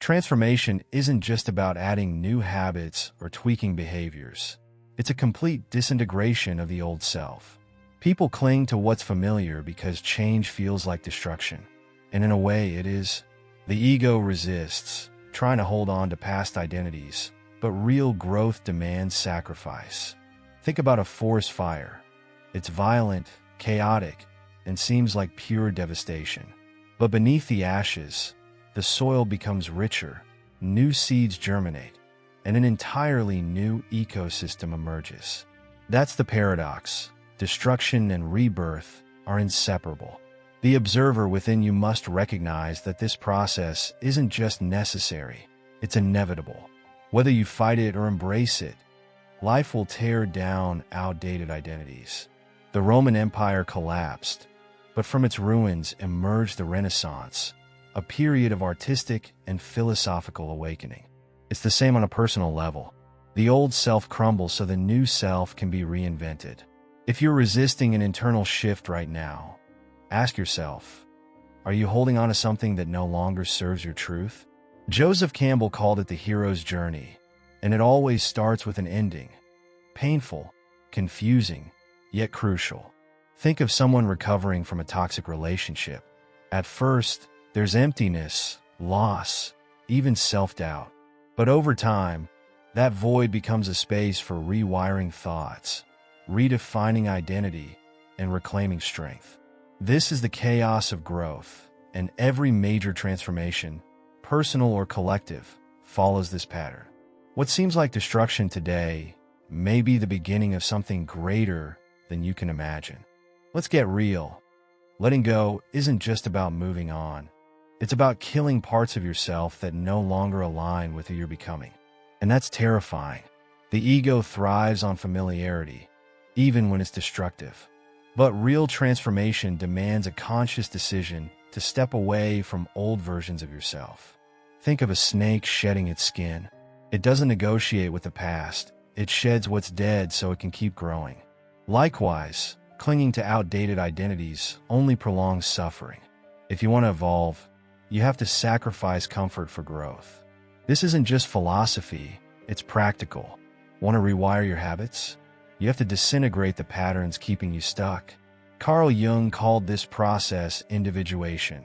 Transformation isn't just about adding new habits or tweaking behaviors. It's a complete disintegration of the old self. People cling to what's familiar because change feels like destruction. And in a way, it is. The ego resists, trying to hold on to past identities, but real growth demands sacrifice. Think about a forest fire. It's violent, chaotic, and seems like pure devastation. But beneath the ashes, the soil becomes richer, new seeds germinate, and an entirely new ecosystem emerges. That's the paradox. Destruction and rebirth are inseparable. The observer within you must recognize that this process isn't just necessary, it's inevitable. Whether you fight it or embrace it, life will tear down outdated identities. The Roman Empire collapsed, but from its ruins emerged the Renaissance, a period of artistic and philosophical awakening. It's the same on a personal level. The old self crumbles so the new self can be reinvented. If you're resisting an internal shift right now, ask yourself, are you holding on to something that no longer serves your truth? Joseph Campbell called it the hero's journey, and it always starts with an ending. Painful, confusing, yet crucial. Think of someone recovering from a toxic relationship. At first, there's emptiness, loss, even self-doubt. But over time, that void becomes a space for rewiring thoughts, redefining identity, and reclaiming strength. This is the chaos of growth, and every major transformation, personal or collective, follows this pattern. What seems like destruction today may be the beginning of something greater than you can imagine. Let's get real. Letting go isn't just about moving on. It's about killing parts of yourself that no longer align with who you're becoming. And that's terrifying. The ego thrives on familiarity, even when it's destructive. But real transformation demands a conscious decision to step away from old versions of yourself. Think of a snake shedding its skin. It doesn't negotiate with the past. It sheds what's dead so it can keep growing. Likewise, clinging to outdated identities only prolongs suffering. If you want to evolve, you have to sacrifice comfort for growth. This isn't just philosophy, it's practical. Want to rewire your habits? You have to disintegrate the patterns keeping you stuck. Carl Jung called this process individuation,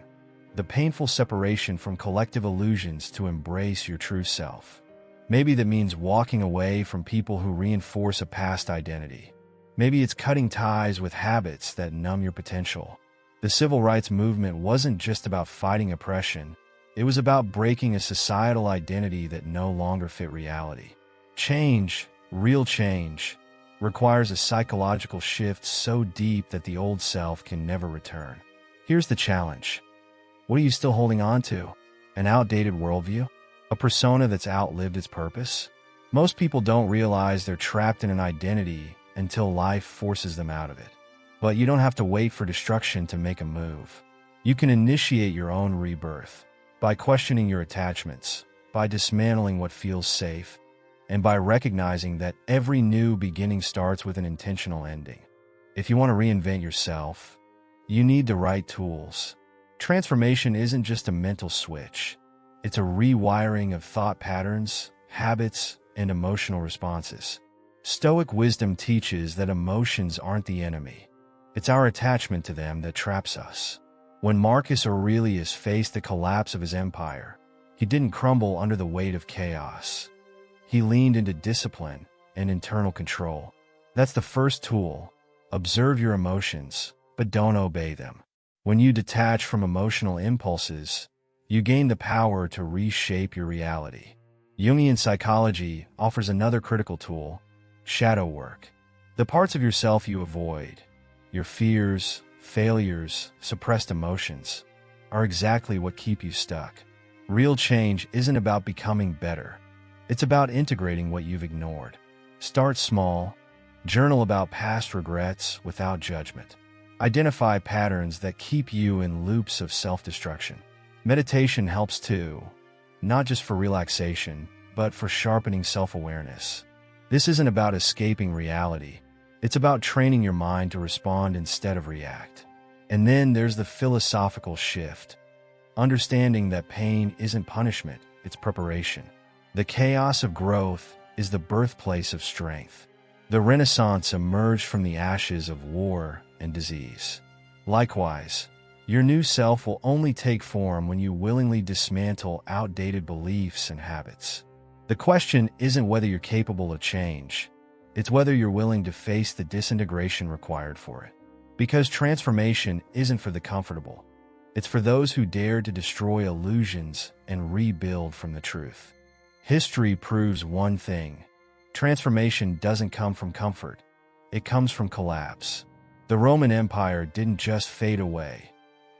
the painful separation from collective illusions to embrace your true self. Maybe that means walking away from people who reinforce a past identity. Maybe it's cutting ties with habits that numb your potential. The civil rights movement wasn't just about fighting oppression. It was about breaking a societal identity that no longer fit reality. Change, real change, requires a psychological shift so deep that the old self can never return. Here's the challenge. What are you still holding on to? An outdated worldview? A persona that's outlived its purpose? Most people don't realize they're trapped in an identity until life forces them out of it. But you don't have to wait for destruction to make a move. You can initiate your own rebirth by questioning your attachments, by dismantling what feels safe, and by recognizing that every new beginning starts with an intentional ending. If you want to reinvent yourself, you need the right tools. Transformation isn't just a mental switch. It's a rewiring of thought patterns, habits, and emotional responses. Stoic wisdom teaches that emotions aren't the enemy. It's our attachment to them that traps us. When Marcus Aurelius faced the collapse of his empire, he didn't crumble under the weight of chaos. He leaned into discipline and internal control. That's the first tool. Observe your emotions, but don't obey them. When you detach from emotional impulses, you gain the power to reshape your reality. Jungian psychology offers another critical tool: shadow work. The parts of yourself you avoid, your fears, failures, suppressed emotions, are exactly what keep you stuck. Real change isn't about becoming better. It's about integrating what you've ignored. Start small. Journal about past regrets without judgment. Identify patterns that keep you in loops of self-destruction. Meditation helps too, not just for relaxation, but for sharpening self-awareness. This isn't about escaping reality. It's about training your mind to respond instead of react. And then there's the philosophical shift. Understanding that pain isn't punishment, it's preparation. The chaos of growth is the birthplace of strength. The Renaissance emerged from the ashes of war and disease. Likewise, your new self will only take form when you willingly dismantle outdated beliefs and habits. The question isn't whether you're capable of change, it's whether you're willing to face the disintegration required for it. Because transformation isn't for the comfortable, it's for those who dare to destroy illusions and rebuild from the truth. History proves one thing: transformation doesn't come from comfort, it comes from collapse. The Roman Empire didn't just fade away,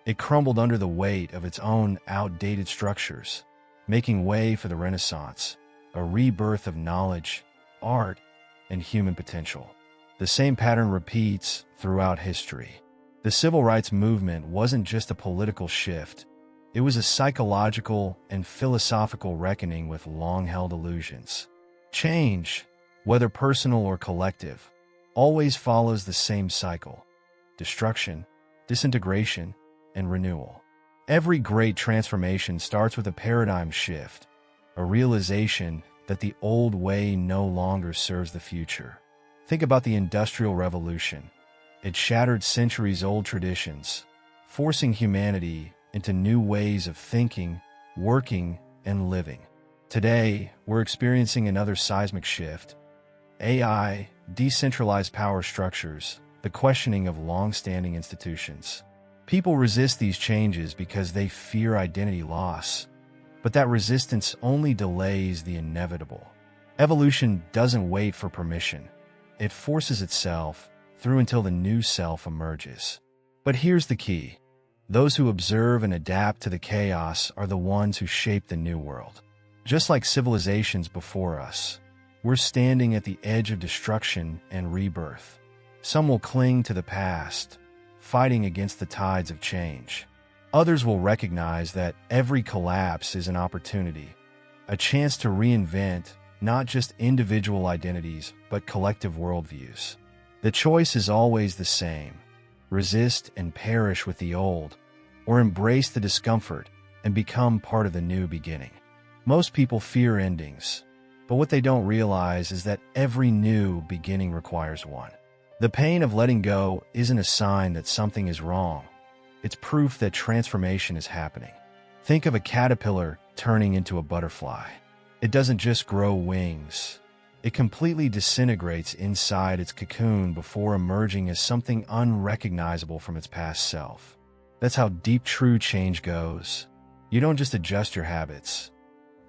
it crumbled under the weight of its own outdated structures, making way for the Renaissance, a rebirth of knowledge, art, and human potential. The same pattern repeats throughout history. The civil rights movement wasn't just a political shift, it was a psychological and philosophical reckoning with long-held illusions. Change, whether personal or collective, always follows the same cycle: destruction, disintegration, and renewal. Every great transformation starts with a paradigm shift, a realization that the old way no longer serves the future. Think about the Industrial Revolution. It shattered centuries-old traditions, forcing humanity into new ways of thinking, working, and living. Today, we're experiencing another seismic shift: AI, decentralized power structures, the questioning of long-standing institutions. People resist these changes because they fear identity loss, but that resistance only delays the inevitable. Evolution doesn't wait for permission. It forces itself through until the new self emerges. But here's the key: those who observe and adapt to the chaos are the ones who shape the new world. Just like civilizations before us, we're standing at the edge of destruction and rebirth. Some will cling to the past, fighting against the tides of change. Others will recognize that every collapse is an opportunity, a chance to reinvent not just individual identities, but collective worldviews. The choice is always the same: resist and perish with the old, or embrace the discomfort and become part of the new beginning. Most people fear endings, but what they don't realize is that every new beginning requires one. The pain of letting go isn't a sign that something is wrong. It's proof that transformation is happening. Think of a caterpillar turning into a butterfly. It doesn't just grow wings. It completely disintegrates inside its cocoon before emerging as something unrecognizable from its past self. That's how deep true change goes. You don't just adjust your habits.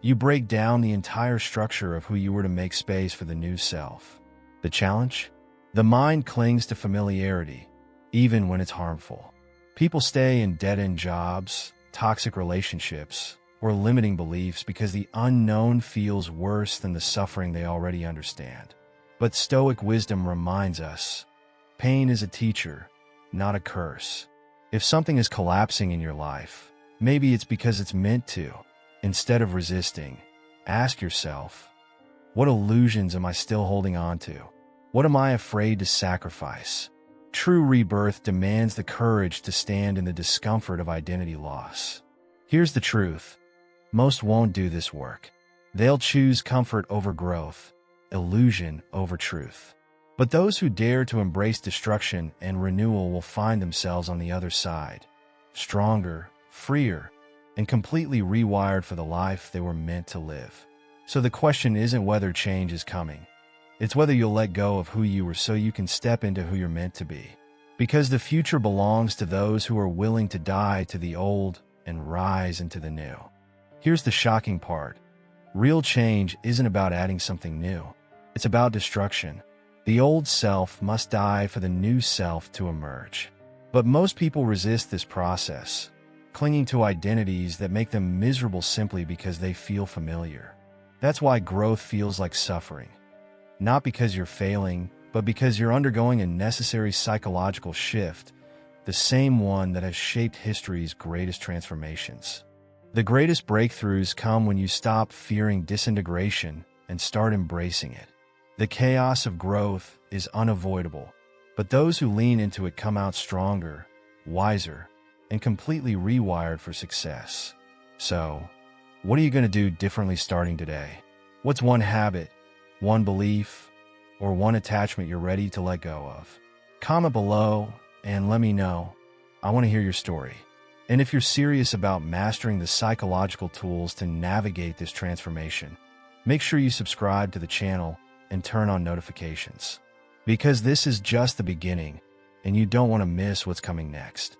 You break down the entire structure of who you were to make space for the new self. The challenge? The mind clings to familiarity, even when it's harmful. People stay in dead-end jobs, toxic relationships, or limiting beliefs because the unknown feels worse than the suffering they already understand. But Stoic wisdom reminds us, pain is a teacher, not a curse. If something is collapsing in your life, maybe it's because it's meant to. Instead of resisting, ask yourself, what illusions am I still holding on to? What am I afraid to sacrifice? True rebirth demands the courage to stand in the discomfort of identity loss. Here's the truth: most won't do this work. They'll choose comfort over growth, illusion over truth. But those who dare to embrace destruction and renewal will find themselves on the other side, stronger, freer, and completely rewired for the life they were meant to live. So the question isn't whether change is coming. It's whether you'll let go of who you were so you can step into who you're meant to be. Because the future belongs to those who are willing to die to the old and rise into the new. Here's the shocking part: real change isn't about adding something new. It's about destruction. The old self must die for the new self to emerge. But most people resist this process, clinging to identities that make them miserable simply because they feel familiar. That's why growth feels like suffering. Not because you're failing, but because you're undergoing a necessary psychological shift, the same one that has shaped history's greatest transformations. The greatest breakthroughs come when you stop fearing disintegration and start embracing it. The chaos of growth is unavoidable, but those who lean into it come out stronger, wiser, and completely rewired for success. So, What are you going to do differently starting today? What's one habit, one belief, or one attachment you're ready to let go of? Comment below and let me know. I want to hear your story. And if you're serious about mastering the psychological tools to navigate this transformation, make sure you subscribe to the channel and turn on notifications. Because this is just the beginning, and you don't want to miss what's coming next.